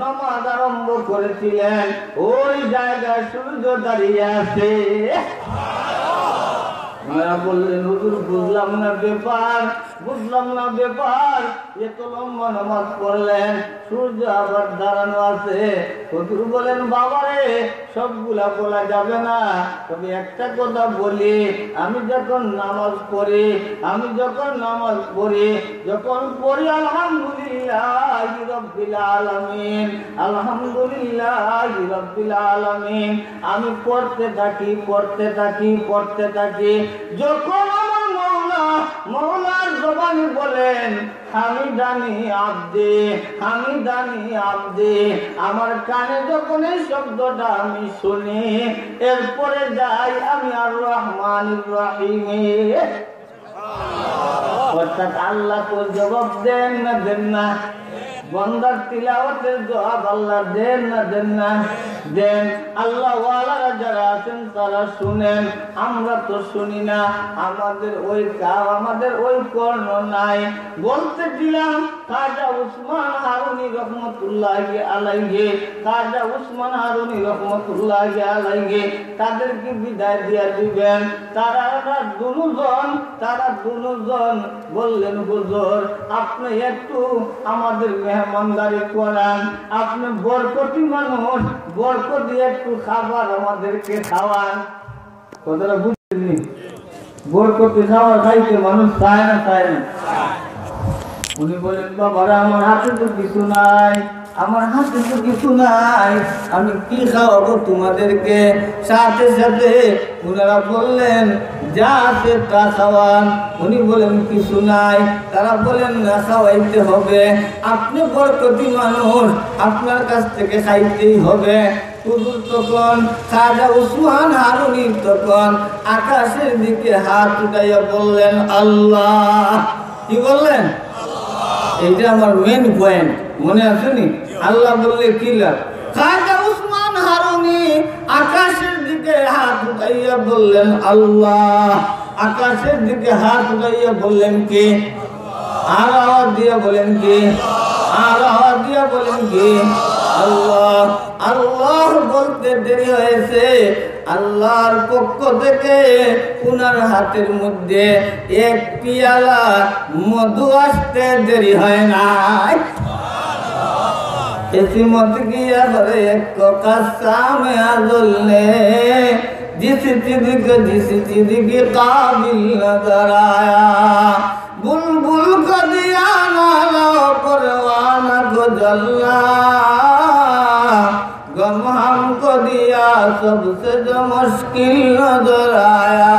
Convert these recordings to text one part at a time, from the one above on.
নামাজ আরম্ভ করেছিলেন ওই জায়গায় সূর্য দাঁড়িয়ে আছে। বললেন হুজুর বুঝলাম না ব্যাপার, বুঝলাম না ব্যাপার, এত লম্বা নামাজ পড়লেন সূর্য আবার দাঁড়ানো আছে। হুজুর বলেন বাবারে সবগুলা বলা যাবে না, তবে একটা কথা বলি, আমি যখন নামাজ পড়ি যখন পড়ি আলহামদুলিল্লাহি রাব্বিল আলামিন, আলহামদুলিল্লাহি রাব্বিল আলামিন, আমি পড়তে থাকি। যখন আমার মৌলার জবানি বলেন হামিদানি আব্দে, আমার কানে যখন এই শব্দটা আমি শুনি, এরপরে যাই আমি আর রহমানির রহিমে। অর্থাৎ আল্লাহ তো জবাব দেন না? বন্দার তিলাওয়াতের জবাব আল্লাহ দেন না? দেন। আল্লাহ ওয়ালারা যারা আছেন তারা শুনেন, আমরা তো শুনি না, আমাদের ওই কর্ণ নাই। বলতে দিলাম খাজা উসমান হারুনি রহমতুল্লাহি আলাইহি তাদেরকে বিদায় দিয়া দিবেন। তারা দুজন বললেন হুজুর আপনি একটু আমাদের মেহমানদারি করান, আপনি বরকতি মানুষ, বরকত দিয়ে একটু খাবার আমাদেরকে খাওয়ান। কথাটা বুঝলেন? বরকতি খাবার খাইতে মানুষ চায় না? উনি বলেন বাবারা আমার হাতে তো কিছু নাই, আমি কি খাওয়াবো তোমাদেরকে? সাথে ওনারা বললেন যা আছে তা খাওয়ান। উনি বলেন কিছু নাই। তারা বলেন না, খাওয়াইতে হবে, আপনি বরকতি মানুষ, আপনার কাছ থেকে খাইতেই হবে। তখন খাজা উসমান হারুনি তখন আকাশের দিকে হাত উঠাইয়া বললেন আল্লাহ। কি বললেন? এইটা আমার মেন পয়েন্ট, মনে আছে নি? আল্লাহ বললে কি লাভ? খাজা উসমান হারুনি আকাশের দিকে হাত উঠাইয়া বললেন আল্লাহ। আকাশের দিকে হাত উঠাইয়া বললেন কি? আর আওয়াজ দিয়া বলেন কি? আল্লাহ। আল্লাহ বলতে দেরি হয়েছে, আল্লাহর পক্ষ থেকে উনার হাতের মধ্যে এক পিয়ালা মধু আসতে দেরি হয় নাই। किस्मत की अगर एक को कसम अज़ले जिस चीज़ की काबिल नजर आया, बुलबुल को दिया नाला परवाना को जलना, गम हमको दिया सबसे जो मुश्किल नजर आया।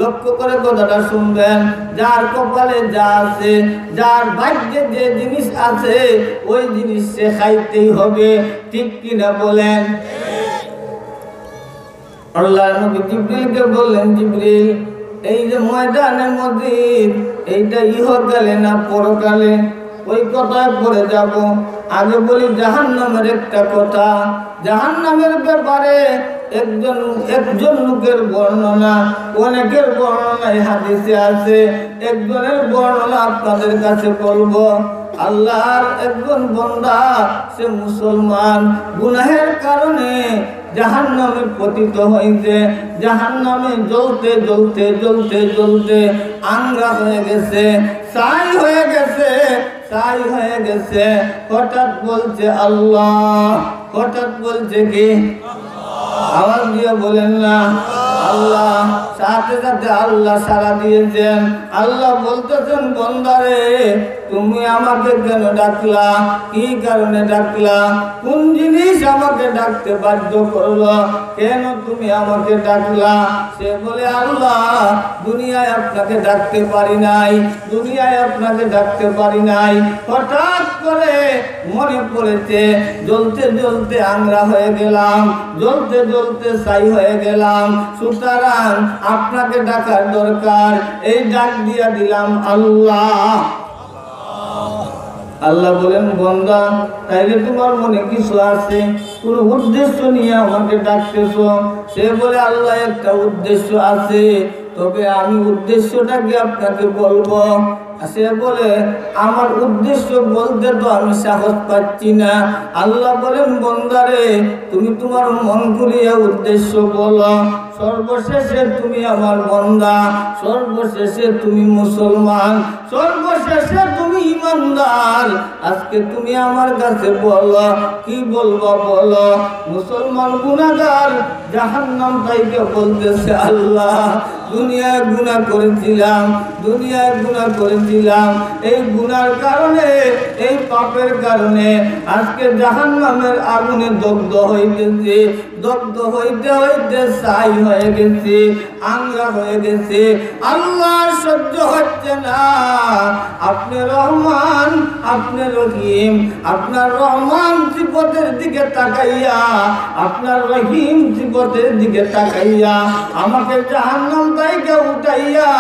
লক্ষ্য করে কথাটা শুনবেন, যার কপালে যা আছে, যার ভাগ্যে যে জিনিস আছে ওই জিনিস সে খাইতেই হবে, ঠিক কিনা বলেন? আল্লাহর নবী জিবরিলকে বললেন জিবরিল এই যে ময়দানে মদির এইটা ইহকালে না পরকালে? ওই কথায় পড়ে যাব। আগে বলি জাহান্নামের একটা কথা। জাহান্নামের ব্যাপারে একজন লোকের বর্ণনা, অনেকের বর্ণনা হাদিসে আছে, একজনের বর্ণনা আপনাদের কাছে বলবো। আল্লাহর একজন বান্দা, সে মুসলমান, গুনাহের কারণে জাহান্নামে পতিত হয়েছে। জাহান্নামে জ্বলতে জ্বলতে জ্বলতে জ্বলতে আঙ্গা হয়ে গেছে, ছাই হয়ে গেছে। হঠাৎ বলছে আল্লাহ, হঠাৎ বলছে কি? আওয়াজ দিয়ে বলেন না আল্লাহ। সাথে সাথে আল্লাহ সাড়া দিয়েছেন। আল্লাহ বলতেছেন বান্দারে তুমি আমাকে কেন ডাকলা? কি কারণে ডাকলা? কোন জিনিস আমাকে ডাকতে বাধ্য করলো? কেন তুমি আমাকে ডাকলা? সে বলে আল্লাহ দুনিয়ায় আপনাকে ডাকতে পারি নাই, হঠাৎ করে মনে পড়েছে, জ্বলতে জ্বলতে আংরা হয়ে গেলাম, জ্বলতে জ্বলতে ছাই হয়ে গেলাম, সুতরাং আপনাকে ডাকার দরকার, এই ডাক দিয়া দিলাম আল্লাহ। আল্লাহ বলেন বান্দা তাইলে তোমার মনে কিছু আছে, কোন উদ্দেশ্য নিয়ে আমাকে ডাকতেছো? সে বলে আল্লাহ একটা উদ্দেশ্য আছে, তবে আমি উদ্দেশ্যটাকে আপনাকে বলবো। সে বলে আমার উদ্দেশ্য বলতে তো আমি সাহস পাচ্ছি না। আল্লাহ বলেন বন্দারে তুমি তোমার মন খুলিয়া উদ্দেশ্য বলো। সর্বশেষে তুমি আমার বন্দা, সর্বশেষে তুমি মুসলমান, সর্বশেষে তুমি ইমানদার। আজকে তুমি আমার কাছে বলো, কি বলবো বলো। মুসলমান গুনাহগার জাহান্নাম থেকে বলতেছে আল্লাহ দুনিয়ায় গুনাহ করেছিলাম, দুনিয়ায় গুনাহ করেছিলাম, এই গুনার কারণে, এই পাপের কারণে আজকে জাহান্নামের আগুনে দগ্ধ হইতেছে, দগ্ধ হইতে হইতে ছাই হয়ে গেছে, আঙ্গা হয়ে গেছে। আল্লাহ সহ্য হচ্ছে না। আপনি রহমান, আপনি রহিম, আপনার রহমান সিফতের দিকে তাকাইয়া, আপনার রহিম সিফতের দিকে তাকাইয়া আমাকে জাহান্নাম থেকে উঠাইয়া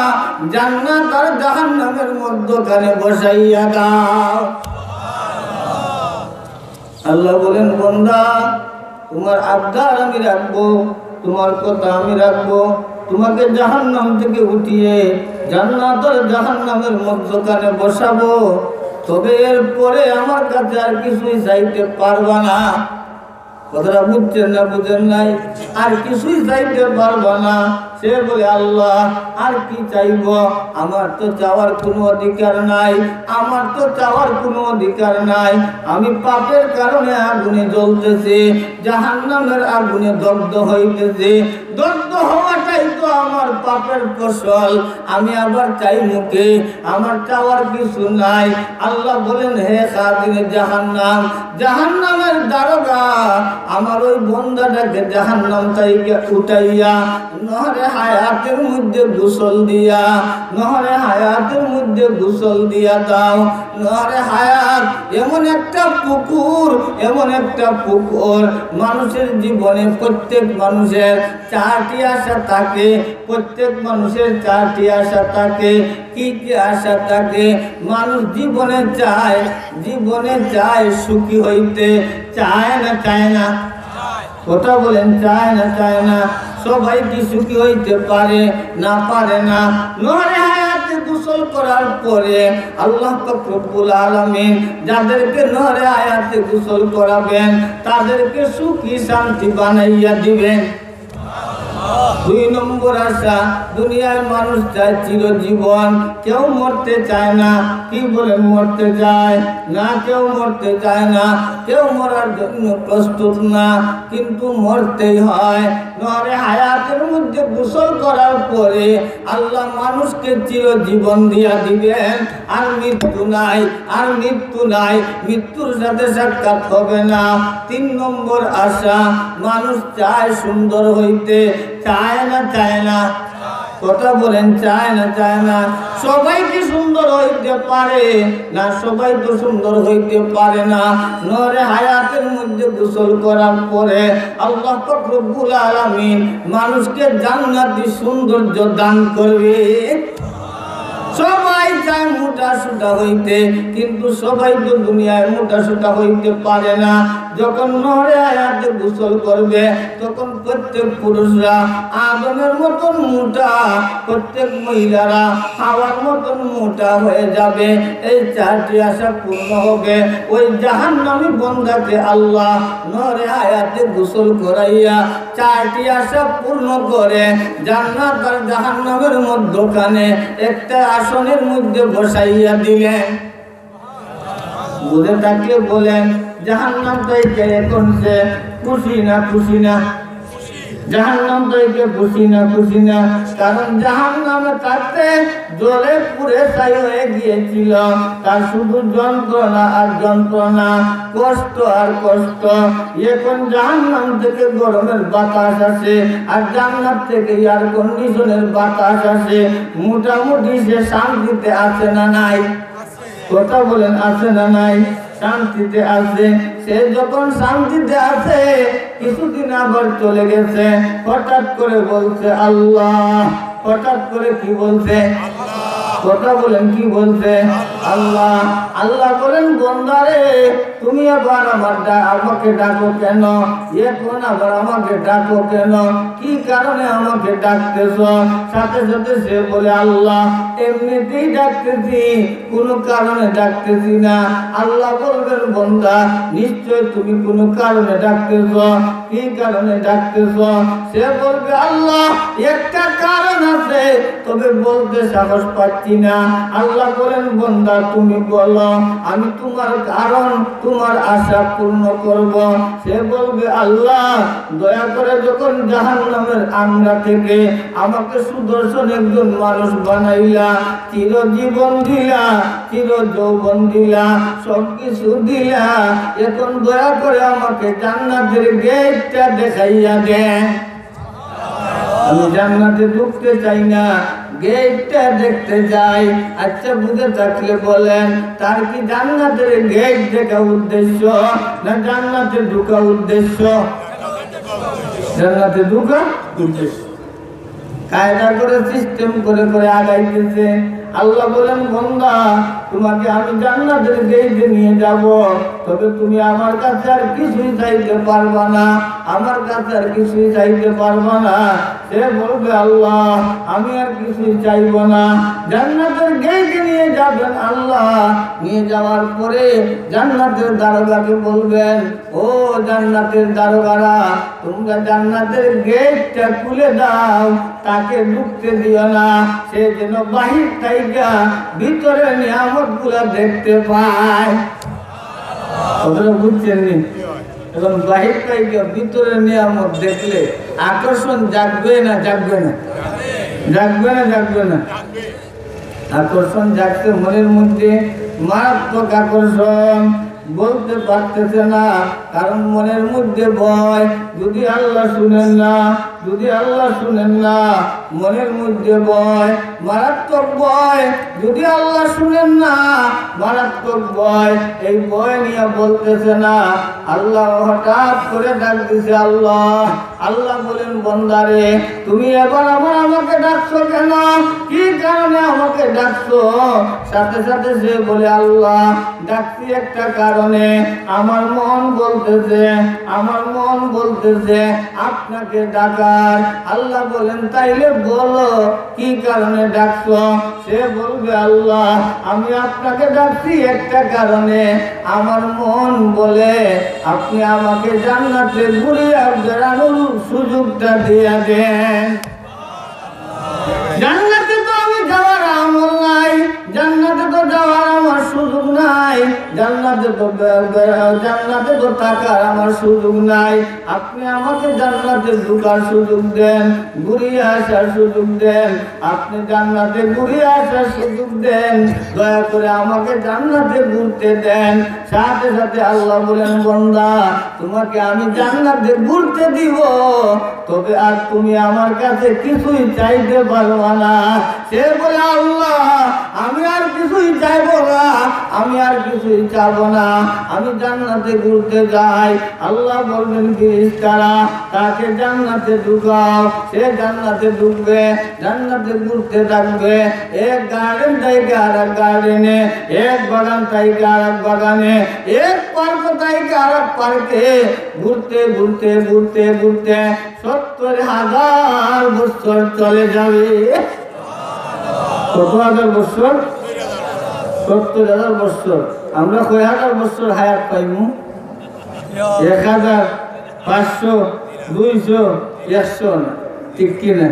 জান্নাত আর জাহান্নামের মধ্যখানে বসাইয়া দাও। আল্লাহ বলেন বান্দা তোমার আবদার আমি রাখবো, তোমার কথা আমি রাখবো। তোমাকে জাহান্নাম থেকে উঠিয়ে জান্নাত আর জাহান্নামের মধ্যখানে বসাবো। তবে এরপরে আমার কাছে আর কিছুই চাইতে পারবা না। কথাটা বুঝছেন না বুঝেন নাই? আর কিছুই চাইতে পারবা না। সে বলে আল্লাহ আর কি চাইব, আমার তো চাওয়ার কোনো অধিকার নাই, আমার তো চাওয়ার কোনো অধিকার নাই। আমি পাপের কারণে আগুনে জ্বলতেছি, জাহান্নামের আগুনে দগ্ধ হইতেছি। দগ্ধ হওয়াটাই তো আমার পাপের ফসল। আমি আবার চাই মুখে, আমার চাওয়ার কিছু নাই। আল্লাহ বলেন হে খাদিনে জাহান্নাম, জাহান্নামের দারোগা আমার ওই বন্দাটাকে জাহান্নাম থেকে উঠাইয়া নহরে হায়াতের মধ্যে গোসল দিয়া, নহরে হায়াতের মধ্যে গোসল দিয়া দাও। নহরে হায়াত এমন একটা পুকুর, এমন একটা পুকুর মানুষের জীবনে প্রত্যেক মানুষের চারটি আশা থাকে, প্রত্যেক মানুষের চারটি আশা থাকে। কি কি আশা থাকে? মানুষ জীবনে চায়, জীবনে চায় সুখী হইতে, চায় না চায় না? কথা বলেন চায় না চায় না? সবাই কি সুখী হইতে পারে? না পারে না। নহরে হায়াতে গোসল করার পরে আল্লাহ পাক রব্বুল আলামিন যাদেরকে নহরে হায়াতে গোসল করাবেন তাদেরকে সুখী শান্তি বানাইয়া দিবেন। দুই নম্বর আশা, দুনিয়ার মানুষ চায় চিরজীবন, কেউ মরতে চায় না। কি বলেন মরতে চায় না? কেউ মরতে চায় না, কেউ মরার জন্য প্রস্তুত না, কিন্তু মরতেই হয়। নহরে হায়াতের মধ্যে গোসল করার পরে আল্লাহ মানুষকে চিরজীবন দিয়া দিবেন। আর মৃত্যু নাই, আর মৃত্যু নাই, মৃত্যুর সাথে সাক্ষাৎ হবে না। তিন নম্বর আশা, মানুষ চায় সুন্দর হইতে, চায় না চায় না? কথা বলেন চায় না চায় না? সবাই কি সুন্দর হইতে পারে না? সবাই তো সুন্দর হইতে পারে না। নহরে হায়াতের মধ্যে গোসল করার পরে আল্লাহ পাক রব্বুল আলামিন মানুষকে জান্নাতি সৌন্দর্য দান করবে। সবাই চায় মোটা সোটা হইতে, কিন্তু সবাই তো দুনিয়ায় মোটা সোটা হইতে পারে না। যখন নহরে হায়াতে গোসল করবে তখন প্রত্যেক পুরুষরা আদমের মতন মোটা, প্রত্যেক মহিলারা হাওয়ার মতন মোটা হয়ে যাবে। এই চারটি আশা পূর্ণ হবে। ওই জাহান্নামী বন্দাকে আল্লাহ নহরে হায়াতে গোসল করাইয়া চারটি আশা পূর্ণ করে জান্নাত আর জাহান্নামের মধ্যখানে একটা আসনের মধ্যে বসাইয়া দিলেন। বুঝে থাকলে বলেন জাহান্নাম থেকে এখন সে খুশি না খুশি না? জাহান্নাম থেকে খুশি না খুশি না? কারণ জাহান্নামে থাকতে জ্বলে পুড়ে ছাই হয়ে গিয়েছিল। তার শুধু যন্ত্রণা আর যন্ত্রণা, কষ্ট আর কষ্ট। এখন জাহান্নাম থেকে গরমের বাতাস আসে আর জান্নাত থেকে এয়ার কন্ডিশনের বাতাস আসে। মোটামুটি সে শান্তিতে আছে না নাই? কথা বলেন আছে না নাই? শান্তিতে আছে। সে যখন শান্তিতে আছে কিছুদিন আবার চলে গেছে, হঠাৎ করে বলছে আল্লাহ। হঠাৎ করে কি বলছে? কথা বলেন কি বলছে? আল্লাহ। আল্লাহ বলেন বন্দারে তুমি আবার আমাকে ডাকো কেন? এখন আবার আমাকে ডাকো কেন? কি কারণে আমাকে ডাকতেছ? সাথে সাথে সে বলে আল্লাহ এমনিতেই ডাকতেছি, কোনো কারণে ডাকতেছি না। আল্লাহ বলবেন বন্দা নিশ্চয় তুমি কোনো কারণে ডাকতেছ। কি কারণে ডাকতেছ? সে বলবে আল্লাহ একটা কারণ আছে, তবে বলতে সাহস পাচ্ছি না। আল্লাহ বলেন বন্দা তুমি বলো, আমি তোমার কারণ তোমার আশা পূর্ণ করব। সে বলবে আল্লাহ দয়া করে যখন জাহান্নামের আংরা থেকে আমাকে সুদর্শন একজন মানুষ বানাইলা, চিরজীবন দিলা, চির যৌবন দিলা, সবকিছু দিলা, এখন দয়া করে আমাকে জান্নাতের গেটটা দেখাইয়া দেন। আমি জান্নাতে ঢুকতে চাই না, গেটটা দেখতে যাই। আচ্ছা বুঝে থাকলে বলেন তার কি জান্নাতের গেট দেখা উদ্দেশ্য না জান্নাতে ঢুকা উদ্দেশ্য? জান্নাতে ঢুকা উদ্দেশ্য। কায়দা করে সিস্টেম করে করে আগাইতেছে। আল্লাহ বলেন বন্দা তোমাকে আমি জান্নাতের গেটে নিয়ে যাব, তবে তুমি আমার কাছে আর কিছুই চাইতে পারবা না, আমার কাছে আর কিছুই চাইতে পারবা না। সে বলবে আল্লাহ আমি আর কিছুই চাইব না। জান্নাতের গেটে নিয়ে যাবেন আল্লাহ। নিয়ে যাওয়ার পরে জান্নাতের দারোগাকে বলবেন ও জান্নাতের দারোগারা তোমরা জান্নাতের গেটটা খুলে দাও, তাকে ঢুকতে দিও না, সে যেন বাহির থেকে ভিতরে নিয়ামতগুলা দেখতে পায়। কথাটা বুঝছেন নি? এবং বাহির থেকে ভিতরে নিয়ামত দেখলে আকর্ষণ জাগবে না জাগবে না? জাগবে না জাগবে না? আকর্ষণ জাগতে মনের মধ্যে মারাত্মক আকর্ষণ, বলতে পারতেছে না, কারণ মনের মধ্যে ভয়। যদি আল্লাহ শুনেন না, যদি আল্লাহ শুনেন না, মনের মধ্যে ভয়, মারাত্মক ভয়। যদি আল্লাহ শুনেন না, মারাত্মক ভয়। এই ভয় নিয়ে বলতেছে না। আল্লাহ হঠাৎ করে ডাক দিছে আল্লাহ। আল্লাহ বলেন বন্দারে তুমি এবার আমাকে ডাকছো কেন? কি কারণে আমাকে ডাকছো? সাথে সাথে সে বলে আল্লাহ ডাকছি একটা কারণে, আমার মন বলতেছে, আমার মন বলতেছে আপনাকে ডাকার। আল্লাহ বলেন তাইলে বলো কি কারণে ডাকছো? সে বলবে আল্লাহ আমি আপনাকে ডাকছি একটা কারণে, আমার মন বলে আপনি আমাকে জান্নাতে ঘুরিয়ে বেড়ানোর সুযোগটা দিয়ে দেন। জান্নাতে তো আমি যাওয়ার আমল নাই, জান্নাতে তো যাওয়ার আমার সুযোগ নাই, জান্নাতে তো থাকার আমার সুযোগ নাই। আপনি আমাকে জান্নাতে ঢোকার সুযোগ দেন, ঘুরিয়ে আসার সুযোগ দেন। আপনি জান্নাতে ঘুরিয়ে আসার সুযোগ দেন, দয়া করে আমাকে জান্নাতে ঘুরতে দেন। সাথে সাথে আল্লাহ বলেন বন্দা তোমাকে আমি জান্নাতে ঘুরতে দিব, তবে আর তুমি আমার কাছে কিছুই চাইতে পারবা না। সে বলে আল্লাহ আমি আর কিছুই চাইবো না, আমি আর কিছুই চাবো না, আমি জান্নাতে ঘুরতে যাই। আল্লাহ বলবেন ফেরেশতারা তাকে জান্নাতে ঢুকাও। সে জান্নাতে ঢুকবে, জান্নাতে ঘুরতে থাকবে। এক গার্ডেন থেকে আর এক গার্ডেনে, এক বাগান থেকে আর এক বাগানে, এক পার্ক থেকে আর এক পার্কে ঘুরতে ঘুরতে ঘুরতে ঘুরতে 70,000 বছর চলে যাবে। কত হাজার বছর? 70,000 বছর। আমরা কয় হাজার বছর হায়াত পাইমু? 1,000, 500, 200, 100 না, ঠিক কিনা?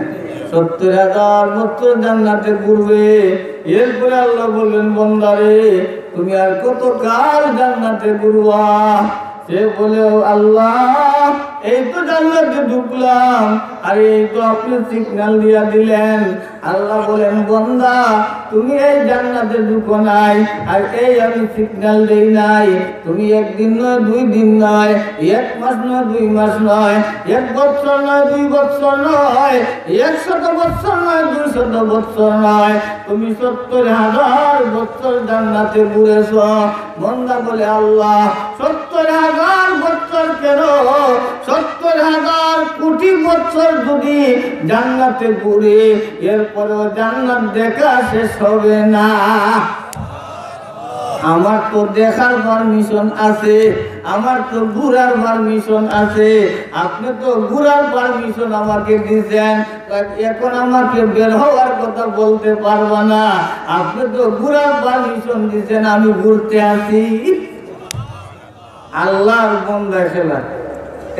70,000 বছর জান্নাতে ঘুরবে। এরপরে আল্লাহ বললেন বন্দারে তুমি আর কত কাল জান্নাতে ঘুরবা? সে বলে আল্লাহ এই তো জান্নাতে ঢুকলাম, আর এই তো আপনি সিগন্যাল দিয়া দিলেন। আল্লাহ বলেন বান্দা তুমি এই জান্নাতে ঢুকো নাই, আর এই আমি সিগন্যাল দেই নাই। তুমি একদিন নয়, 2 দিন নয়, 1 মাস নয়, 2 মাস নয়, 1 বছর নয়, 2 বছর নয়, 100 বছর নয়, 200 বছর নয়, তুমি 70,000 বছর জান্নাতে ঘুরেছ। বান্দা বলে আল্লাহ 70,000 বছর বছর কেন 70,000 কোটি বছর যদি জান্নাতে ঘুরে এরপরেও জান্নাত দেখা শেষ হবে না। আমার তো দেখার পারমিশন আছে, আমার তো ঘুরার পারমিশন আছে। আপনি তো ঘুরার পারমিশন আমাকে দিয়েছেন, এখন আমাকে বের হওয়ার কথা বলতে পারবা না। আপনি তো ঘুরার পারমিশন দিয়েছেন, আমি ঘুরতে আসি। আল্লাহর বান্দা খেলা।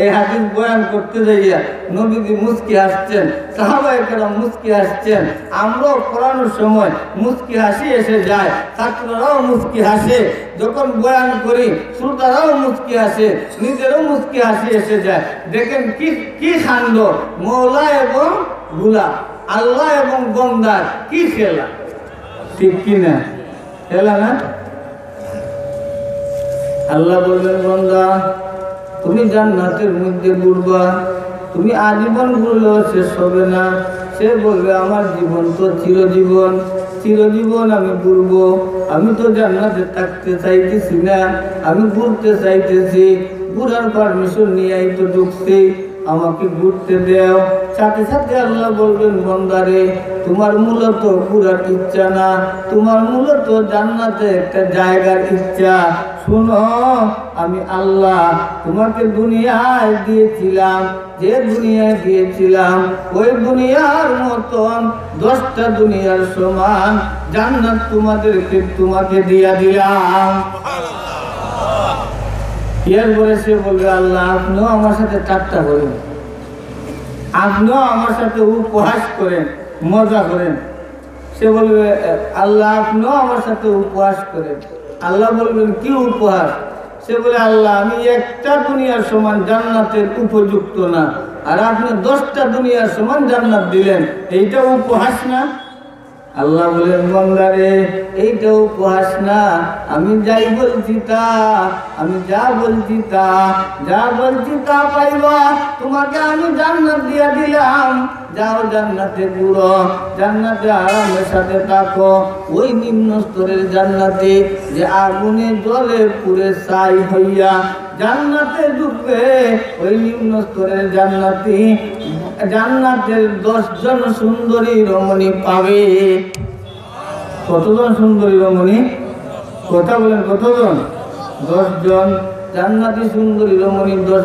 এই হাদিস বয়ান করতে যাইয়া নবীজি মুস্কি হাসছেন, সাহাবায়ে কেরাম মুস্কি হাসছেন। আমরাও পড়ানোর সময় মুস্কি হাসি এসে যায়, ছাত্ররাও মুস্কি হাসে। যখন বয়ান করি শ্রোতারাও মুস্কি হাসে, নিজেরও মুস্কি হাসি এসে যায়। দেখেন কি কি কাণ্ড, মওলা এবং গুলা, আল্লাহ এবং বান্দার কি খেলা, ঠিক কিনা? খেলা না? আল্লাহ বললেন, বান্দা তুমি জান্নাতের মধ্যে ঘুরবা, তুমি আজীবন ঘুরলেও শেষ হবে না। সে বলবে আমার জীবন তো চিরজীবন, চিরজীবন আমি ঘুরবো। আমি তো জান্নাতে থাকতে চাইতেছি না, আমি ঘুরতে চাইতেছি। ঘুরার পারমিশন নিয়েই তো ঢুকছি, আমাকে ঘুরতে দেও। সাথে সাথে আল্লাহ বলবেন, বান্দারে তোমার মূলত ঘুরার ইচ্ছা না, তোমার মূলত জান্নাতে একটা জায়গার ইচ্ছা। শুনো, আমি আল্লাহ তোমাকে দুনিয়ায় দিয়েছিলাম, যে দুনিয়ায় দিয়েছিলাম ওই দুনিয়ার মতন 10টা দুনিয়ার সমান জান্নাত তোমাকে দিয়া দিলাম। এরপরে সে বলবে, আল্লাহ আপনিও আমার সাথে ঠাট্টা করেন, আপনিও আমার সাথে উপহাস করেন, মজা করেন। সে বলবে, আল্লাহ আপনিও আমার সাথে উপহাস করেন। আল্লাহ বলবেন, কি উপহাস? সে বলে, আল্লাহ আমি একটা দুনিয়ার সমান জান্নাতের উপযুক্ত না, আর আপনি 10টা দুনিয়ার সমান জান্নাত দিলেন, এইটা উপহাস না? আল্লাহ বলেন, বান্দারে এইটা উপহাস না, আমি যাই বলছি তা, আমি যা বলছি তা, যা বলছি তা পাইবা। তোমাকে আমি জান্নাত দিয়া দিলাম, যাও জান্নাতে ঘুরো, জান্নাতে আরামের সাথে থাকো। ওই নিম্ন স্তরের জান্নাতে যে আগুনে জ্বলে পুড়ে ছাই হইয়া জান্নাতে ঢুকবে, ওই নিম্ন স্তরের জান্নাতি জান্নাতের 10 জন সুন্দরী রমণী পাবে। কতজন সুন্দরী রমণী? কথা বলেন, কতজন? 10 জন জান্নাতি সুন্দরী রমণী। 10